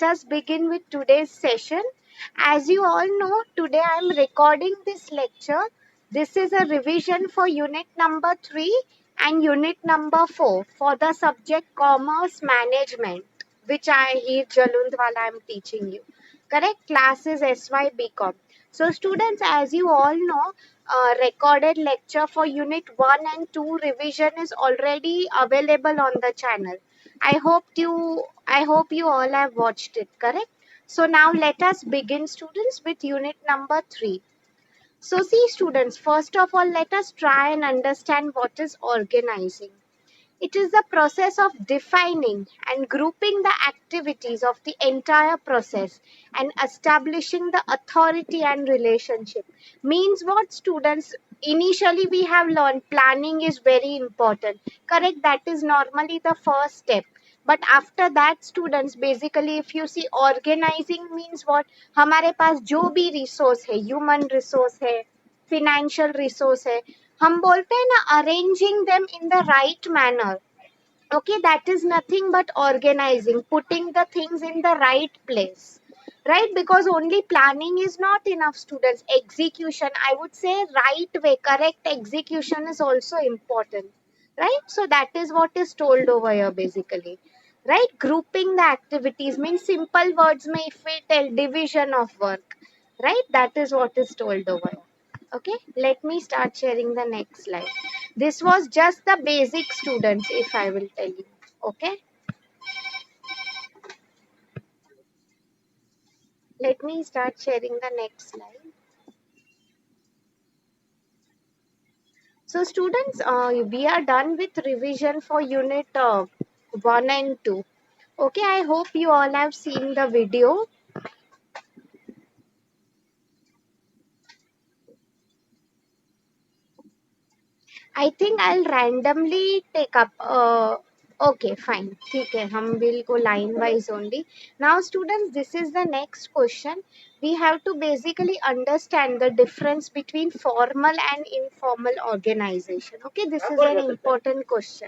let us begin with today's session. As you all know, today I am recording this lecture. This is a revision for unit number 3 and unit number 4 for the subject Commerce Management, which Heer Jalundhwala I am teaching you. Correct? Class is Sybcom. So students, as you all know, recorded lecture for unit 1 and 2 revision is already available on the channel. I hope you all have watched it, correct? So now let us begin, students, with unit number 3. So see, students, first of all, let us try and understand what is organizing. It is the process of defining and grouping the activities of the entire process and establishing the authority and relationship. Means what, students? Initially, we have learned planning is very important. Correct? That is normally the first step. But after that, students, basically, if you see, organizing means what? हमारे पास जो भी resource है, human resource है, financial resource है, हम बोलते हैं ना, arranging them in the right manner. Okay, that is nothing but organizing, putting the things in the right place. Right? Because only planning is not enough, students. Execution, I would say, right way, correct execution is also important. Right? So that is what is told over here, basically. Right? Grouping the activities means simple words may if we tell division of work. Right? That is what is told over here. Okay, let me start sharing the next slide. This was just the basic, students, if I will tell you. Okay, let me start sharing the next slide. So students, we are done with revision for unit 1 and 2. Okay, I hope you all have seen the video. I think I'll randomly take up. Okay, fine. ठीक है, हम will go line wise only. Now, students, this is the next question. We have to basically understand the difference between formal and informal organization. Okay, this is an important question.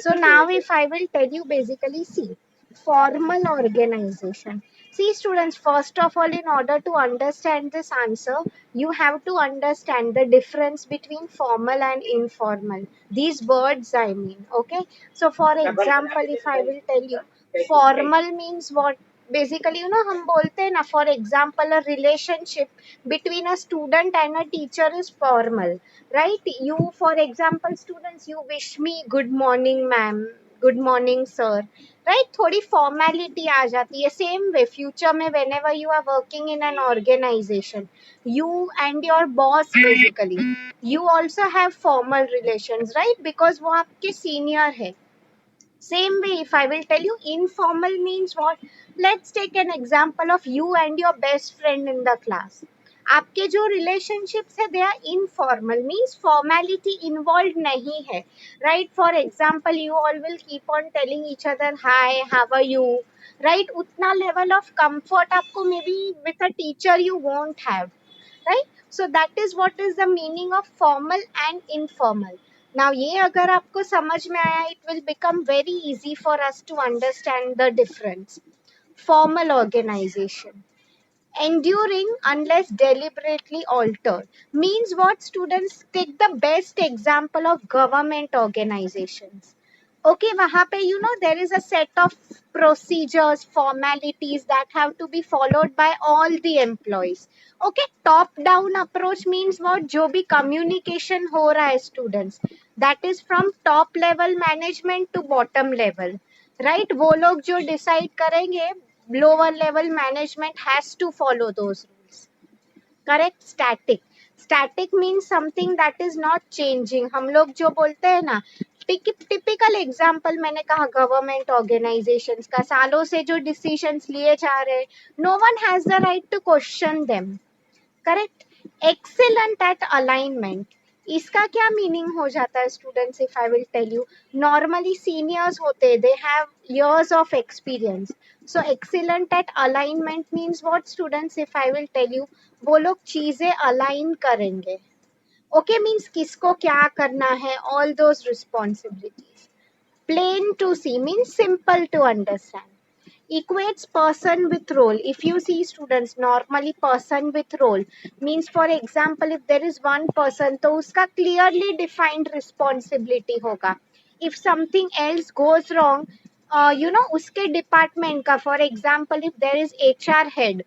So now, if I will tell you, basically, see, formal organization. See, students, first of all, in order to understand this answer, you have to understand the difference between formal and informal. These words, I mean, okay? So, for example, if I will tell you, formal means what? Basically, हम बोलते हैं ना, for example, a relationship between a student and a teacher is formal, right? You, for example, students, you wish me good morning, ma'am, good morning, sir. Right थोड़ी formality आ जाती है same way future में whenever you are working in an organisation you and your boss basically you also have formal relations right because वो आपके senior है same way if I will tell you informal means what let's take an example of you and your best friend in the class आपके जो relationships है they are informal means formality involved नहीं है right for example you all will keep on telling each other hi how are you right उतना level of comfort आपको maybe with a teacher you won't have right so that is what is the meaning of formal and informal now ये अगर आपको समझ में आया it will become very easy for us to understand the difference formal organization enduring unless deliberately altered means what students take the best example of government organizations okay wahan pe you know there is a set of procedures formalities that have to be followed by all the employees okay top down approach means what jo bhi communication ho raha hai students that is from top level management to bottom level right वो लोग जो decide करेंगे lower level management has to follow those rules correct static means something that is not changing हम लोग जो बोलते हैं ना टिपिकल एग्जाम्पल मैंने कहा गवर्नमेंट ऑर्गेनाइजेशंस का सालों से जो डिसीजंस लिए जा रहे no one has the right to question them correct excellent at alignment इसका क्या मीनिंग हो जाता है students if I will tell you normally seniors होते they have years of experience so excellent at alignment means what students if I will tell you वो लोग चीजें align करेंगे ओके मीन्स किसको क्या करना है all those responsibilities plain to see means simple to understand Equates person with role. If you see students, normally person with role means, for example, if there is one person, तो उसका clearly defined responsibility होगा. If something else goes wrong, उसके department का, for example, if there is HR head,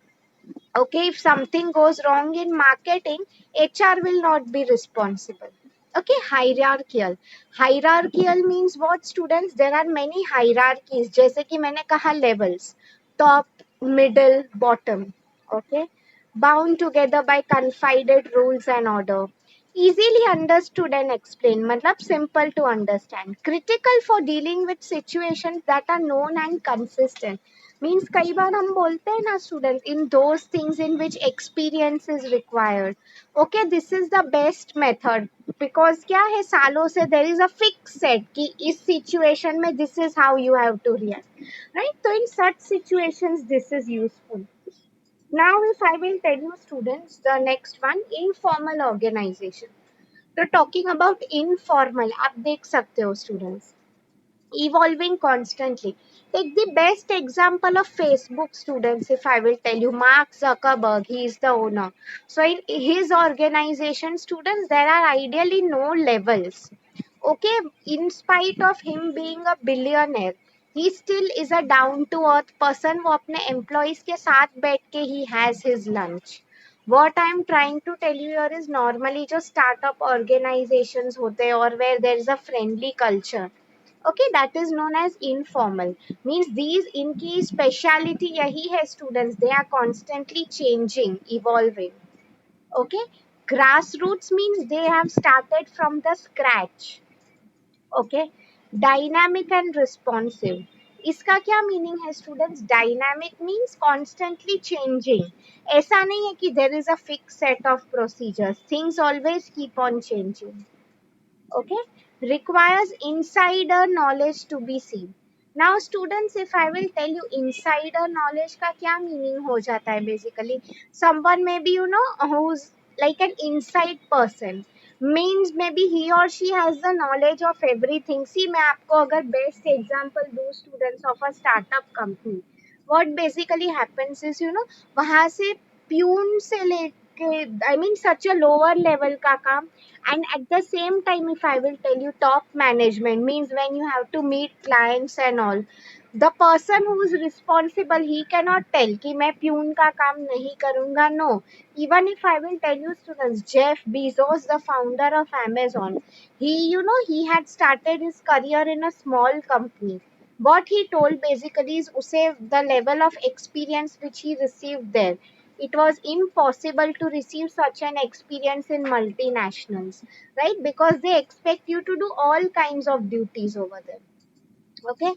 okay, if something goes wrong in marketing, HR will not be responsible. Okay, hierarchical means what, students? There are many hierarchies, जैसे कि मैंने कहा levels, top, middle, bottom. Okay, bound together by confided rules and order, easily understood and explained, मतलब simple to understand, critical for dealing with situations that are known and consistent. Means कई बार हम बोलते हैं ना student, in those things in which experience is required. Okay, this is the best method, because क्या है, सालों से there is a fix set कि इस सिचुएशन में this is how you have to react, right? तो in such situations this is useful. Now if I will tell you students, the next one, informal organization. तो talking about informal, आप देख सकते हो students, evolving constantly. Take the best example of Facebook, students. If I will tell you, Mark Zuckerberg, he is the owner. So in his organization, students, there are ideally no levels. Okay, in spite of him being a billionaire, he still is a down to earth person. वो अपने employees के साथ बैठ के he has his lunch. What I am trying to tell you here is, normally जो startup organizations होते हैं, or where there is a friendly culture, okay, that is known as informal. Means these, इनकी speciality यही है students, they are constantly changing, evolving. Okay, grassroots means they have started from the scratch. Okay, dynamic and responsive, इसका क्या meaning है students? Dynamic means constantly changing. ऐसा नहीं है कि देर is a fix set of procedures, things always keep on changing. Okay, requires insider knowledge to be seen. Now students, if I will tell you insider knowledge का क्या meaning हो जाता है, basically someone maybe who's like an inside person, means maybe he or she has the knowledge of everything. See, मैं आपको अगर best example दूँ students of a startup company, what basically happens is, वहाँ से peon से लेके, I mean such a lower level का काम, and at the same time, if I will tell you, top management means when you have to meet clients and all, the person who is responsible, he cannot tell कि मैं peon का काम नहीं करूँगा. No, even if I will tell you students, Jeff Bezos, the founder of Amazon, he had started his career in a small company. What he told basically is, उसे the level of experience which he received there, it was impossible to receive such an experience in multinationals, right? Because they expect you to do all kinds of duties over there. Okay,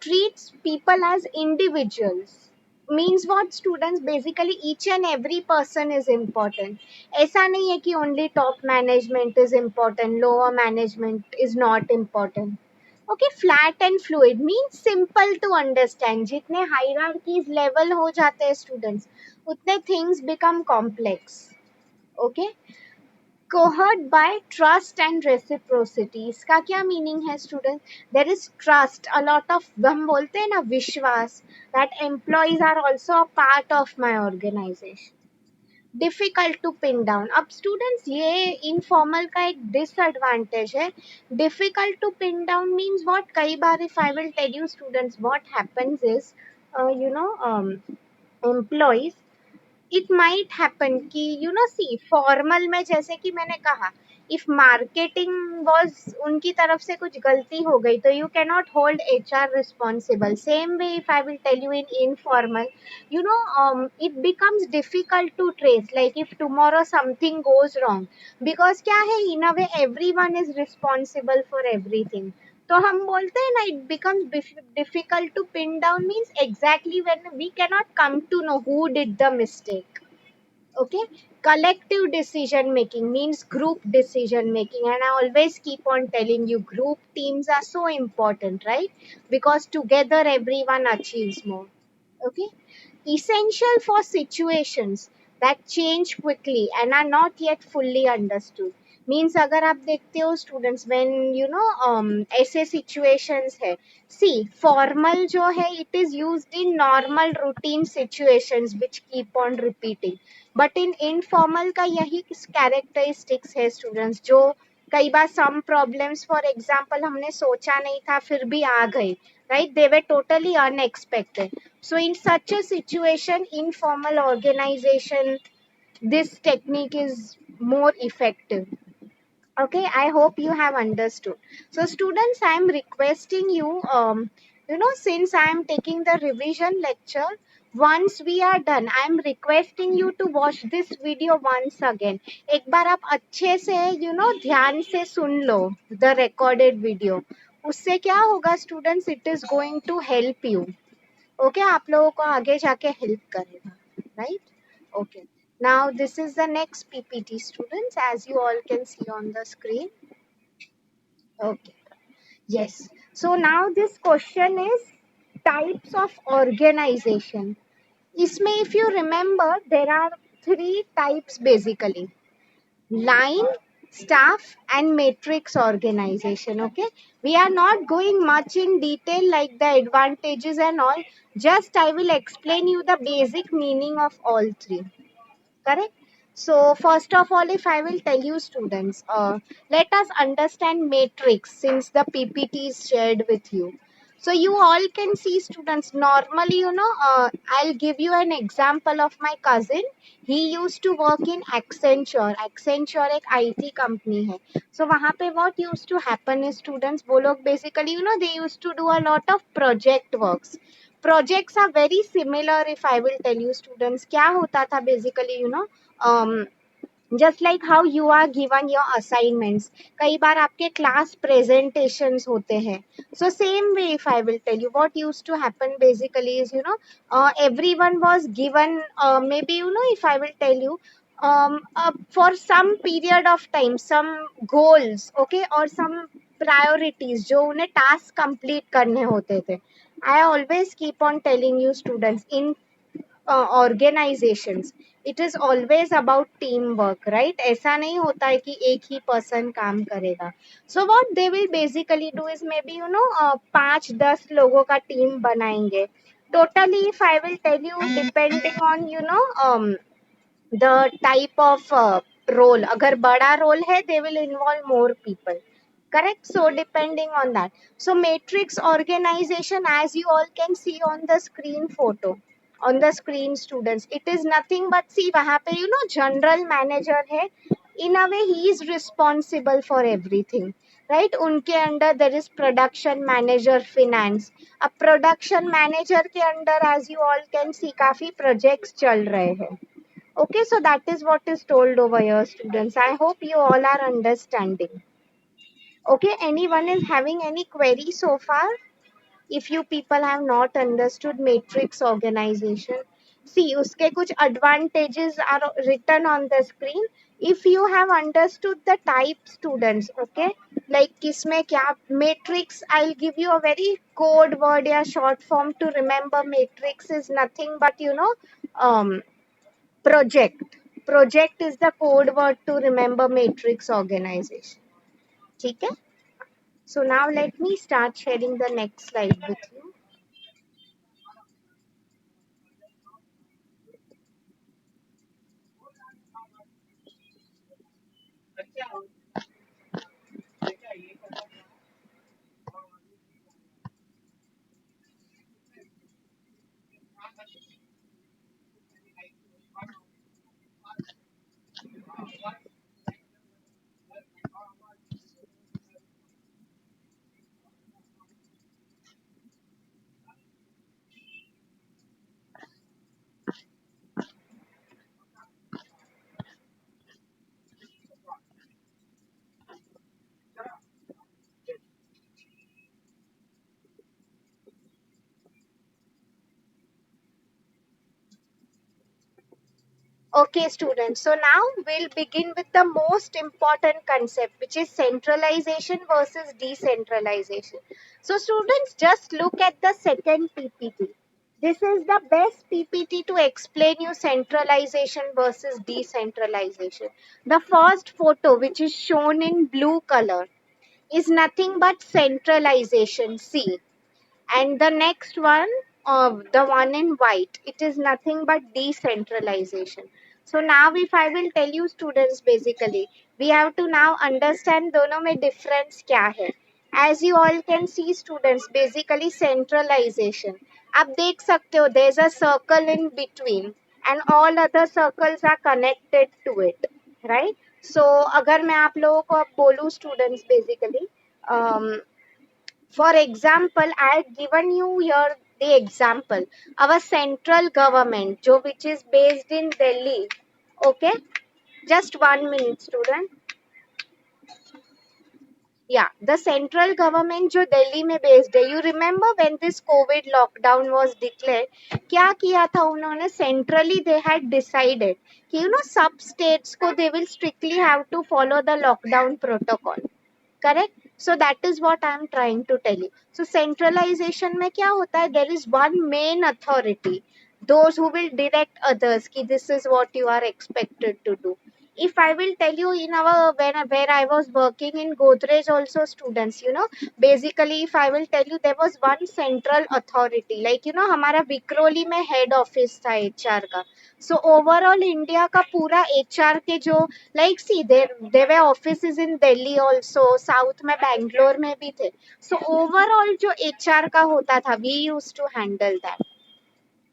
treats people as individuals means what, students? Basically each and every person is important. ऐसा नहीं है कि only top management is important, lower management is not important. Okay, flat and fluid means simple to understand. जितने hierarchies level हो जाते हैं students, उतने things become complex. Okay, cohered by trust and reciprocity. इसका क्या मीनिंग है student? There is trust, a lot of, हम बोलते हैं ना विश्वास, that employees are also a part of my organisation. Difficult to pin down. अब स्टूडेंट्स, ये इनफॉर्मल का एक डिसएडवांटेज है. Difficult to pin down means what? कई बार if I will tell you students, what happens is, employees, it might happen कि see formal में, जैसे कि मैंने कहा, इफ मार्केटिंग वॉज, उनकी तरफ से कुछ गलती हो गई, तो you can not hold HR responsible. Same way if I will tell you in informal, it becomes difficult to trace, like if tomorrow something goes wrong, because क्या है, in a way every one is responsible for everything. तो हम बोलते हैं ना, it becomes difficult to pin down means exactly when we can not come to know who did the mistake. Okay, collective decision making means group decision making, and I always keep on telling you, group teams are so important, right? Because together everyone achieves more. Okay, essential for situations that change quickly and are not yet fully understood. Means अगर आप देखते हो students when you know ऐसे situations है, सी formal जो है it is used in normal routine situations which keep on repeating, but in informal का यही कैरेक्टरिस्टिक्स है स्टूडेंट्स, जो कई बार सम प्रॉब्लम्स फॉर एग्जांपल हमने सोचा नहीं था फिर भी आ गए, right, they were totally unexpected. So in such a situation, informal organization, this technique is more effective. Okay, I hope you have understood. So students, I am requesting you, since I am taking the revision lecture, once we are done I am requesting you to watch this video once again. एक बार आप अच्छे से ध्यान से सुन लो the recorded video. उससे क्या होगा students, it is going to help you. Okay, आप लोगों को आगे जाके हेल्प करेगा, right? Okay, now this is the next PPT students, as you all can see on the screen. Okay, yes. So now this question is types of organization. इसमें if you remember there are three types basically: line, staff and matrix organization. Okay, we are not going much in detail like the advantages and all, just I will explain you the basic meaning of all three. Correct? So first of all, if I will tell you students, let us understand matrix since the PPT is shared with you. So you all can see students, normally I'll give you an example of my cousin. He used to work in Accenture एक IT company है. So वहाँ पे what used to happen is students, वो लोग basically they used to do a lot of project works. Projects are very similar. If I will tell you students, क्या होता था basically, um, just like how you are given your assignments, कई बार आपके class presentations होते हैं. So same way, if I will tell you, what used to happen basically is, everyone was given, maybe, if I will tell you, for some period of time, some goals, okay, or some priorities जो उन्हें task complete करने होते थे. I always keep on telling you students, in organizations it is always about teamwork, right? ऐसा नहीं होता है कि एक ही पर्सन काम करेगा. So what they will basically do is maybe 5-10 लोगों का टीम बनाएंगे. Totally, if I will tell you, depending on the type of role, अगर बड़ा role है they will involve more people. Correct? So depending on that. So matrix organization, as you all can see on the screen photo, on the screen students, it is nothing but, see वहाँ पे general manager है. In a way he is responsible for everything, right? उनके under there is production manager, finance. अब production manager के under, as you all can see, काफी projects चल रहे हैं. Okay, so that is what is told over here students. I hope you all are understanding. Okay, anyone is having any query so far? If you people have not understood matrix organization, see uske kuch advantages are written on the screen. If you have understood the type students, okay, like kisme kya matrix, I'll give you a very code word or short form to remember. Matrix is nothing but um project. Project is the code word to remember matrix organization. ठीक है? So now let me start sharing the next slide with you. Okay, students. So now we'll begin with the most important concept, which is centralization versus decentralization. So students, just look at the second PPT. This is the best PPT to explain you centralization versus decentralization. The first photo, which is shown in blue color, is nothing but centralization. See, and the next one, the one in white, it is nothing but decentralization. So now if I will tell you students, basically we have to now understand दोनों में difference क्या है. As you all can see students, basically centralization, आप देख सकते हो there is a circle in between and all other circles are connected to it, right? So अगर मैं आप लोगों को अब बोलूँ students, basically um, for example, I had given you here the example. Our central government, which is based in Delhi. Okay, just 1 minute, student. Yeah, the central government जो Delhi में based है. You remember when this COVID lockdown was declared? क्या किया था उन्होंने? Centrally they had decided कि सब states को they will strictly have to follow the lockdown protocol. Correct. So that is what I am trying to tell you. So centralization में क्या होता है? There is one main authority, those who will direct others कि this is what you are expected to do. If I will tell you in our where I was working in Godrej also students, basically if I will tell you, there was one central authority, like हमारा विक्रोली में head office था HR का. So overall India का पूरा HR के जो, like see there were offices in Delhi also, South में Bangalore में भी थे. So overall जो HR का होता था, we used to handle that.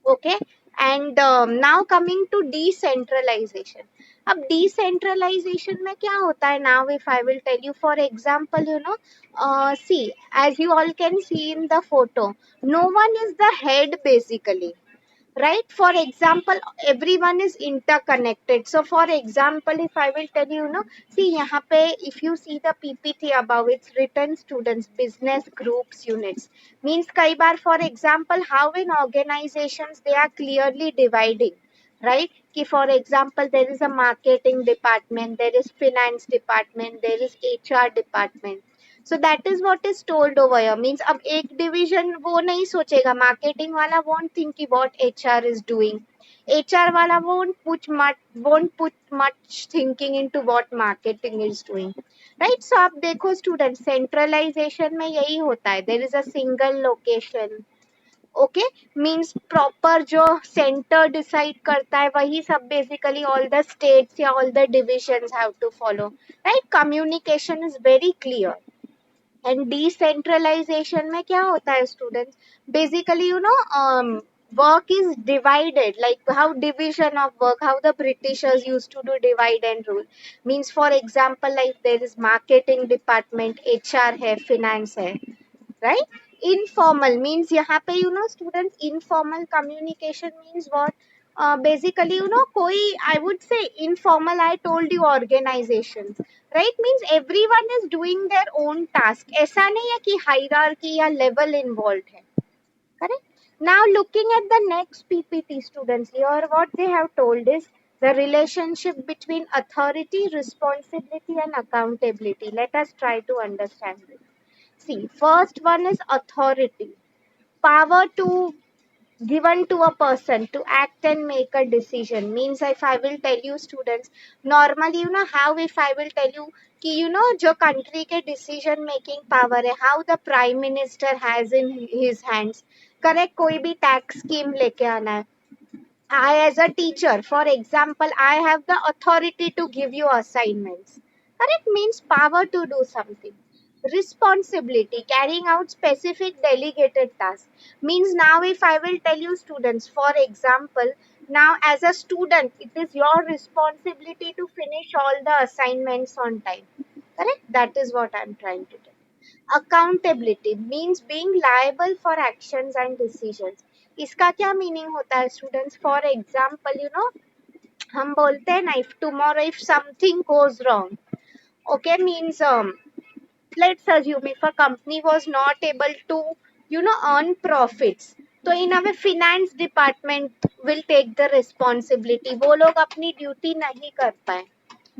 Okay, and now coming to decentralization. अब decentralization में क्या होता है? Now if I will tell you, for example, see, as you all can see in the photo, no one is the head basically, right? For example, everyone is interconnected. So for example, if I will tell you, see यहाँ पे if you see the PPT above, it's written students business groups units, means कई बार for example how in organizations they are clearly dividing, right? कि for example there is a marketing department, there is finance department, there is HR department. So that is what is told over here. Means अब एक division वो नहीं सोचेगा, marketing वाला won't think कि what HR is doing. HR वाला won't put much thinking into what marketing is doing. Right? So आप देखो students, centralization में यही होता है. There is a single location. Okay, means proper जो सेंटर डिसाइड करता है वही सब बेसिकली ऑल द स्टेट्स या all the divisions have to follow, right? Communication is very clear. And decentralisation में क्या होता है students? Basically work is divided, like how division of work, how the Britishers used to do divide and rule. Means for example, like there is marketing department, HR है, finance है, right? Informal means यहाँ पे students, informal communication means what? Basically कोई, I would say informal, I told you, organizations, right? Means everyone is doing their own task. ऐसा नहीं है कि hierarchy या level involved है. Correct. Now looking at the next PPT students, here what they have told is the relationship between authority, responsibility and accountability. Let us try to understand this. See, first one is authority, power to given to a person to act and make a decision. Means if I will tell you students, normally how if I will tell you कि जो country के decision making power है, how the prime minister has in his hands. Correct, कोई भी tax scheme लेके आना है. I, as a teacher, for example, I have the authority to give you assignments. Correct means power to do something. Responsibility, carrying out specific delegated tasks. Means now if I will tell you students, for example, now as a student, it is your responsibility to finish all the assignments on time. Correct? That is what I am trying to tell. Accountability means being liable for actions and decisions. इसका क्या meaning होता है students? For example हम बोलते हैं ना, if tomorrow if something goes wrong, okay, means let's assume if a company was not able to earn profits, तो इन away finance department will take the responsibility. वो लोग अपनी ड्यूटी नहीं कर पाए,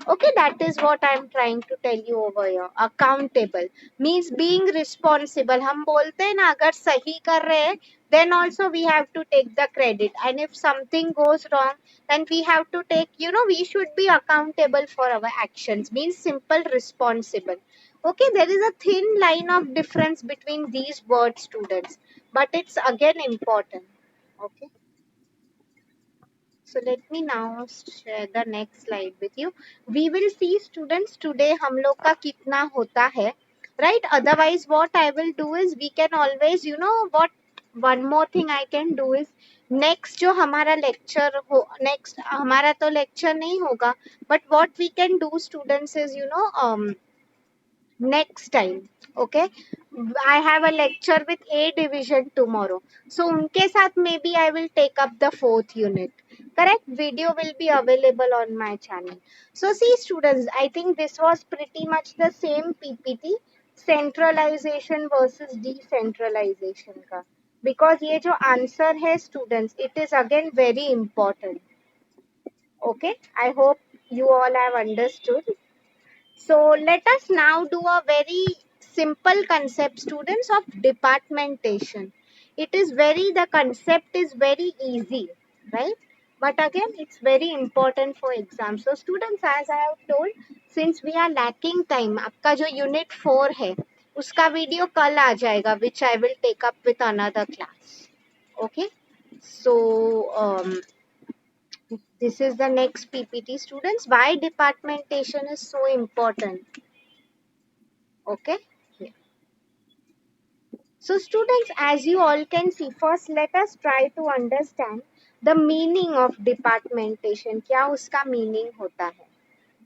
Okay, that is what I'm trying to tell you over here. Accountable means being responsible. हम बोलते हैं ना अगर सही कर रहे हैं, then also we have to take the credit. And if something goes wrong, then we have to take, we should be accountable for our actions. Means simple responsible. Okay, there is a thin line of difference between these words, students, but it's again important. Okay. So let me now share the next slide with you. We will see students today हम लोग का कितना होता है, right? Otherwise, what I will do is we can always, what one more thing I can do is next जो हमारा lecture हो next हमारा तो lecture नहीं होगा, but what we can do students is next time. Okay, I have a lecture with A division tomorrow, so unke sath maybe I will take up the fourth unit. Correct, video will be available on my channel. So see students, I think this was pretty much the same PPT, centralization versus decentralization ka, because ye jo answer hai students, it is again very important. Okay, I hope you all have understood. So let us now do a very simple concept, students, of departmentation. It is the concept is very easy, right? But again, it's very important for exam. So students, as I have told, since we are lacking time, आपका जो unit 4 है, उसका video कल आ जाएगा, which I will take up with another class. Okay? So, this is the next PPT, students. Why departmentation is so important? Okay. Yeah. So students, as you all can see, first let us try to understand the meaning of departmentation. क्या उसका meaning होता है?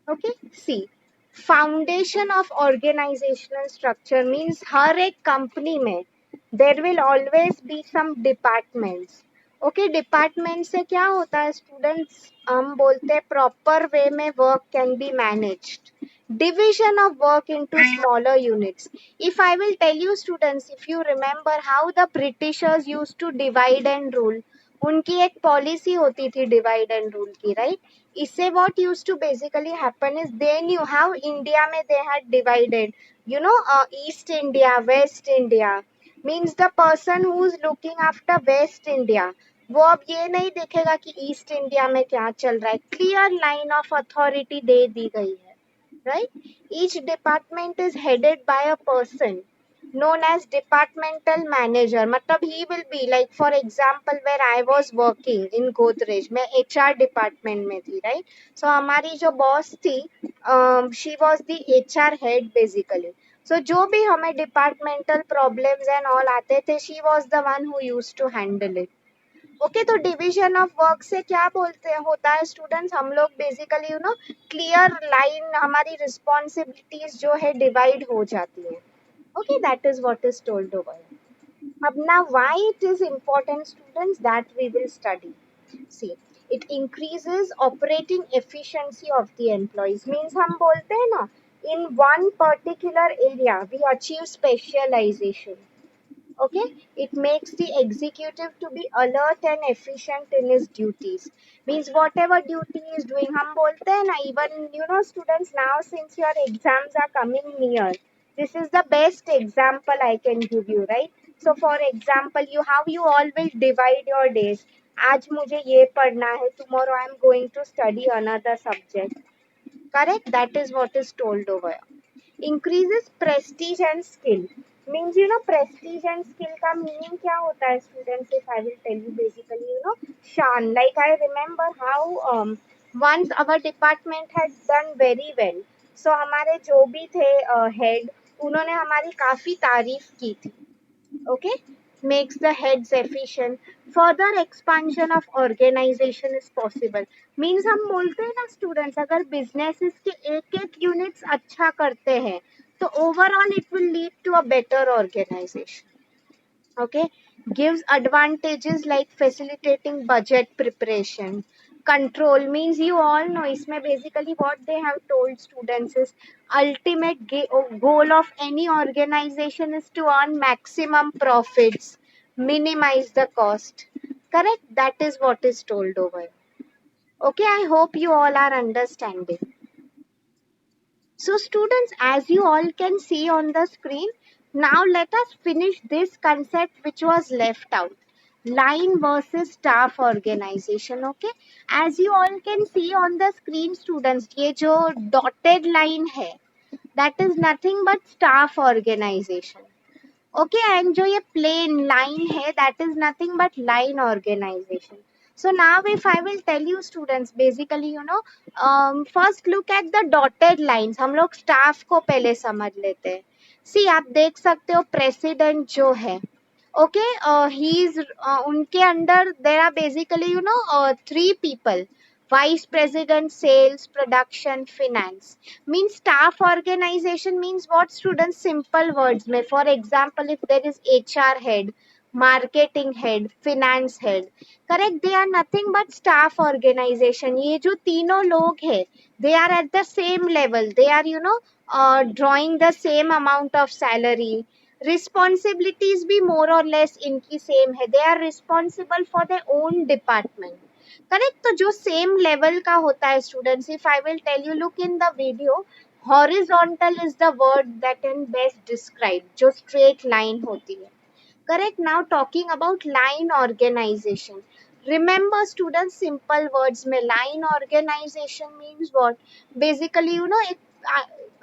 Okay, see, foundation of organizational structure means हर एक company में there will always be some departments. Okay, department से क्या होता है students? हम बोलते हैं proper way में work can be managed. Division of work into smaller units. If I will tell you students, if you remember how the Britishers used to divide and rule, उनकी एक पॉलिसी होती थी divide and rule की, right? इससे what used to basically happen is they knew how India में they had divided, East India, West India. Means the person who is looking after West India, वो अब ये नहीं देखेगा कि ईस्ट इंडिया में क्या चल रहा है. क्लियर लाइन ऑफ अथॉरिटी दे दी गई है, right? Each department is headed by a person known as departmental manager. मतलब he will be like, for example, where I was working in Godrej, मैं HR department में थी, right? So हमारी जो boss थी, she was the HR head basically. So जो भी हमें departmental problems and all आते थे, she was the one who used to handle it. Okay, तो डिवीजन ऑफ वर्क से क्या बोलते होता है स्टूडेंट्स, हम लोग बेसिकली क्लियर लाइन हमारी रिस्पॉन्सिबिलिटीज जो है डिवाइड हो जाती है. Okay, that is what is told over. अब ना why it is important students, that we will study. See, it increases operating efficiency of the employees. Means हम बोलते हैं ना, in one particular area we achieve specialisation. Okay, it makes the executive to be alert and efficient in his duties. Means whatever duty he is doing, हम बोलते हैं ना, even students, now since your exams are coming near, this is the best example I can give you, right? So for example, you how you all will divide your days. आज मुझे ये पढ़ना है, tomorrow I am going to study another subject. Correct, that is what is told over here. Increases prestige and skill. Means prestige and skill का meaning क्या होता है students? If I will tell you, basically शान. Like I remember how once our department had done very well, so हमारे जो भी थे head, उन्होंने हमारी काफी तारीफ की थी. Okay, makes the heads efficient. Further expansion of organization is possible. Means हम बोलते हैं ना students, अगर businesses के एक एक units अच्छा करते हैं, तो overall it will lead to a better organization. Okay, gives advantages like facilitating budget preparation. Control means you all know, इसमें basically what they have told students is ultimate goal of any organization is to earn maximum profits, minimize the cost. Correct, that is what is told over here. Okay, I hope you all are understanding. So students, as you all can see on the screen, now let us finish this concept which was left out. Line versus staff organization. Okay, as you all can see on the screen students, ये जो dotted line है, that is nothing but staff organization. Okay, and जो ये plain line है, that is nothing but line organization. So now if I will tell you students, basically first look at the dotted lines. हम लोग staff को पहले समझ लेते हैं. See, आप देख सकते हो president जो है, okay, उनके अंदर there are basically three people: vice president, sales, production, finance. Means staff organization means what students? Simple words में, for example, if there is HR head, marketing head, finance head, correct, they are nothing but staff organization. ये जो तीनों लोग हैं, they are at the same level, they are drawing the same amount of salary. Responsibilities भी more or less इनकी same है, they are responsible for their own department. Correct. तो जो सेम लेवल का होता है students, if I will tell you, look in the video, horizontal is the word that can best describe, जो straight line होती है. Correct. Now talking about line organization. Remember students, simple words में line organization means what? Basically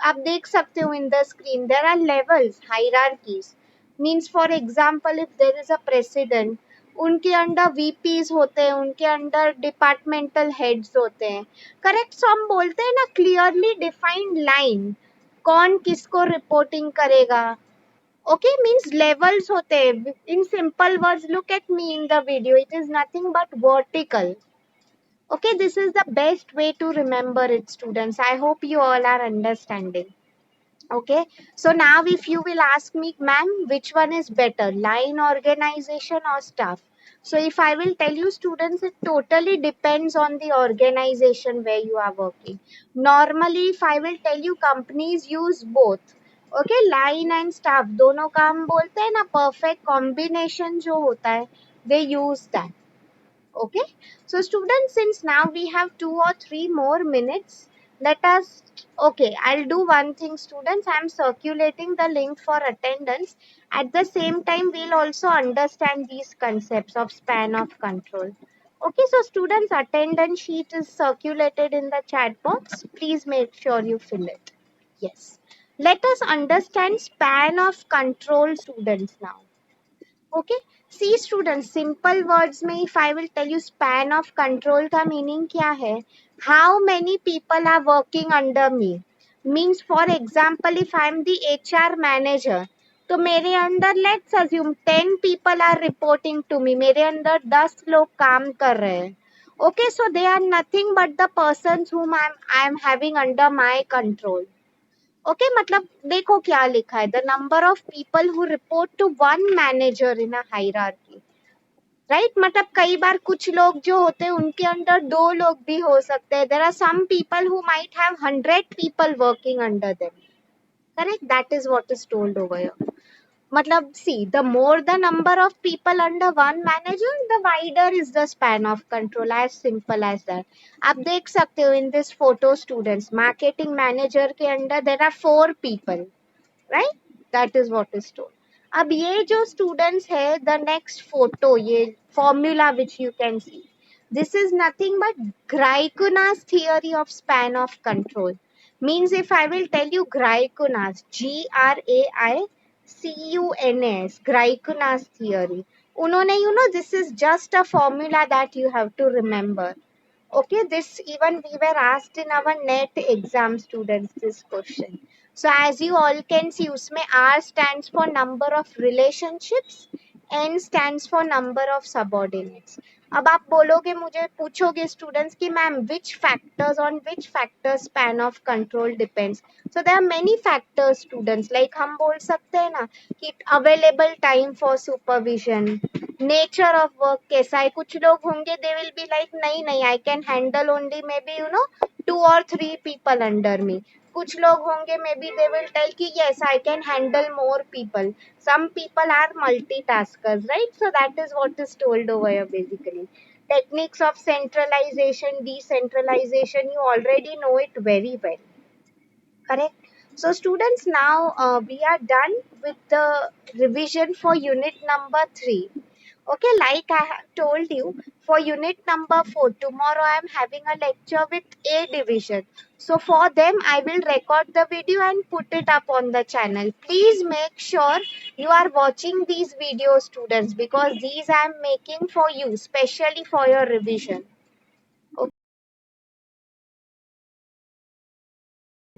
आप देख सकते हो in the screen, there are levels, hierarchies. Means for example, if there is a president, उनके under VPs होते हैं, उनके under departmental heads होते हैं. करेक्ट. सो हम बोलते हैं ना, क्लियरली डिफाइंड लाइन, कौन किसको रिपोर्टिंग करेगा. Okay, means levels होते हैं. In simple words, look at me in the video, it is nothing but vertical. Okay, this is the best way to remember it students. I hope you all are understanding. Okay, so now if you will ask me, ma'am, which one is better, line organization or staff? So if I will tell you students, it totally depends on the organization where you are working. Normally if I will tell you, companies use both. Okay, line and staff दोनों का हम बोलते हैं ना, perfect combination जो होता है, they use that. Okay, so students, since now we have 2 or 3 more minutes, let us, okay, I'll do one thing students, I'm circulating the link for attendance. At the same time, we'll also understand these concepts of span of control. Okay, so students, attendance sheet is circulated in the chat box. Please make sure you fill it. Yes. Let us understand span of control students now. Okay, see students, simple words में if I will tell you, span of control का meaning क्या है? How many people are working under me? Means for example, if I am the HR manager, तो मेरे अंदर let's assume 10 people are reporting to me. मेरे अंदर 10 लोग काम कर रहे हैं. Okay, so they are nothing but the persons whom I am having under my control. Okay, मतलब देखो क्या लिखा है, the number of people who report to one manager in a hierarchy. Right, मतलब कई बार कुछ लोग जो होते हैं उनके अंडर 2 लोग भी हो सकते हैं. There are some people who might have 100 people working under them. Correct, that is what is told over here. मतलब see, the more the number of people under one manager, the wider is the span of control. As simple as that. आप देख सकते हो in this photo students, marketing manager के under there are 4 people. Right, that is what is told. अब ये जो students है, the next photo, ये formula which you can see, this is nothing but Greikunas theory of span of control. Means if I will tell you Greikunas, Graicunas, Greikunas theory, उन्होंने, this is just a formula that you have to remember. Okay, this even we were asked in our net exam students this question. So as you all can see, उसमें R stands for number of relationships, N stands for number of subordinates. अब आप बोलोगे, मुझे पूछोगे students कि ma'am which factors, on which factors span of control depends. So there are many factors students, like हम बोल सकते हैं ना कि available time for supervision, nature of work कैसा है. कुछ लोग होंगे, they will be like नहीं नहीं, I can handle only maybe 2 or 3 people under me. कुछ लोग होंगे, maybe they will tell कि yes, I can handle more people. Some people are multitaskers, right? So that is what is told over here basically. Techniques of centralization, decentralization, you already know it very well. Correct. So students, now we are done with the revision for unit number 3. Okay, like I have told you, for unit number 4, tomorrow I am having a lecture with A division. So for them, I will record the video and put it up on the channel. Please make sure you are watching these videos, students, because these I am making for you, specially for your revision.